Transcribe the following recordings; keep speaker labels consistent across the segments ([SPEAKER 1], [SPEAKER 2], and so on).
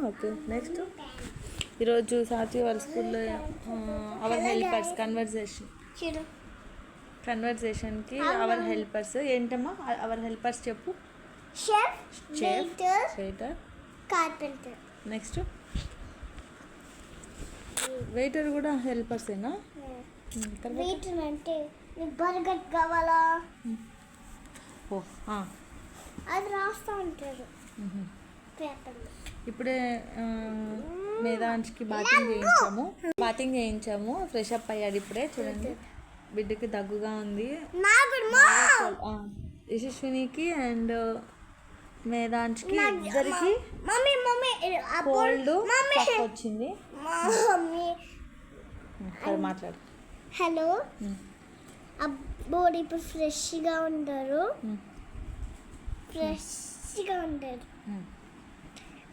[SPEAKER 1] Okay next ఈరోజు సాత్వి వాళ్ళ స్కూల్లో అవర్ హెల్పర్స్ కన్వర్జేషన్కి అవర్ హెల్పర్స్ ఏంటమ్మా అవర్ హెల్పర్స్ చెప్పు.
[SPEAKER 2] Chef,
[SPEAKER 1] waiter,
[SPEAKER 2] carpenter.
[SPEAKER 1] Next waiter కూడా హెల్పర్సేనా?
[SPEAKER 2] వెయిటర్ అంటే బర్గర్ కావాలా
[SPEAKER 1] ఓ
[SPEAKER 2] అది రాస్తూ ఉంటారు పేపర్లో.
[SPEAKER 1] ఇప్పుడే మేధాంష్కి బాతింగ్ చేయించాము. ఫ్రెష్ అప్ అయ్యాడు ఇప్పుడే. చూడండి బిడ్డకి దగ్గుగా ఉంది. యశస్వినికి అండ్ మేధాంష్కి ఇద్దరికి కోల్డ్ వచ్చింది. మాట్లాడు.
[SPEAKER 2] హలో అబ్బో ఇప్పుడు ఫ్రెష్గా ఉంటారు.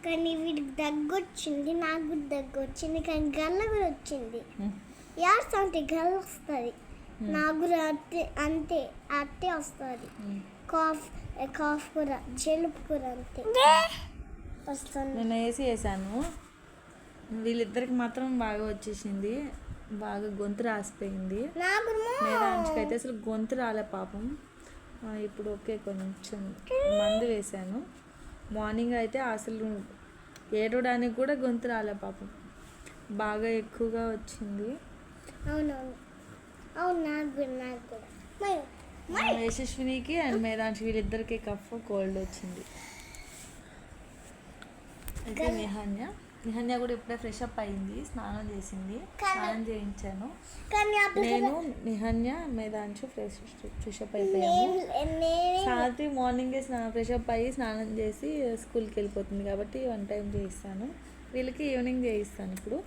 [SPEAKER 2] కానీ వీడికి దగ్గు వచ్చింది, నాకు దగ్గు వచ్చింది, కానీ గల్ల కూడా వచ్చింది. అంటే గల్ల వస్తుంది, నాకు కూడా అంతే అట్టే వస్తుంది. కాఫ్ కూడా జలుబు కూడా అంతే వస్తుంది.
[SPEAKER 1] నేను వేసాను. వీళ్ళిద్దరికి మాత్రం బాగా వచ్చేసింది, బాగా గొంతు రాసిపోయింది. మేధాంష్కి అయితే అసలు గొంతు రాలే పాపం. ఇప్పుడు ఓకే, కొంచెం మందు వేశాను. మార్నింగ్ అయితే అసలు ఏడవడానికి కూడా గొంతు రాలే పాపం, బాగా ఎక్కువగా వచ్చింది. యశస్వినికి అండ్ మేధాంష్ వీళ్ళిద్దరికి కఫ్ కోల్డ్ వచ్చింది. అయితే నిహన్య కూడా ఇప్పుడే ఫ్రెష్ అప్ అయింది, స్నానం చేసింది. స్నానం చేయించాను నేను. నిహన్య మేధాంష్ ఫ్రెష్ అప్ అయిపోయాము. సాత్వి మార్నింగే ఫ్రెష్ అప్ అయ్యి స్నానం చేసి స్కూల్కి వెళ్ళిపోతుంది కాబట్టి 1 టైం చేయిస్తాను. వీళ్ళకి ఈవినింగ్ చేయిస్తాను ఇప్పుడు,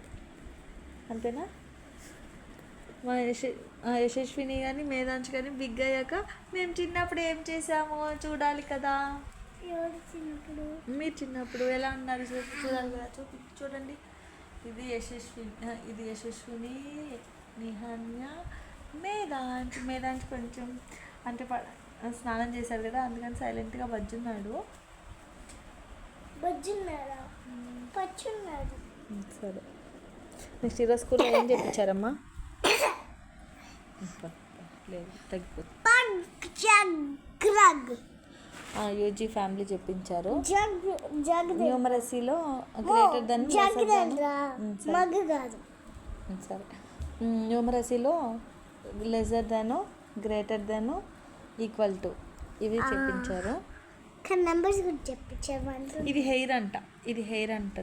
[SPEAKER 1] అంతేనా? మా యశస్విని కానీ మేధాంష్ కానీ బిగ్ అయ్యాక మేము చిన్నప్పుడు ఏం చేసామో చూడాలి కదా. మీరు చిన్నప్పుడు ఎలా ఉన్నారు చూడాలి కదా. చూడండి, ఇది యశస్విని, నిహన్య, మేధాంష్ కొంచెం అంటే స్నానం చేశారు కదా, అందుకని సైలెంట్గా బజ్జున్నాడు. సరే, నెక్స్ట్ ఈరోజు స్కూల్లో ఏం చెప్పించారమ్మా? లేదు, తగ్గిపోతుంది. యూజీ ఫ్యామిలీ చెప్పించారు. న్యూమరసీలో గ్రేటర్ దెన్, సరే, న్యూమరసీలో lesser than, greater than, equal to ఇవి చెప్పించారు.
[SPEAKER 2] నెంబర్స్ కూడా చెప్పించారు.
[SPEAKER 1] ఇది హెయిర్ అంట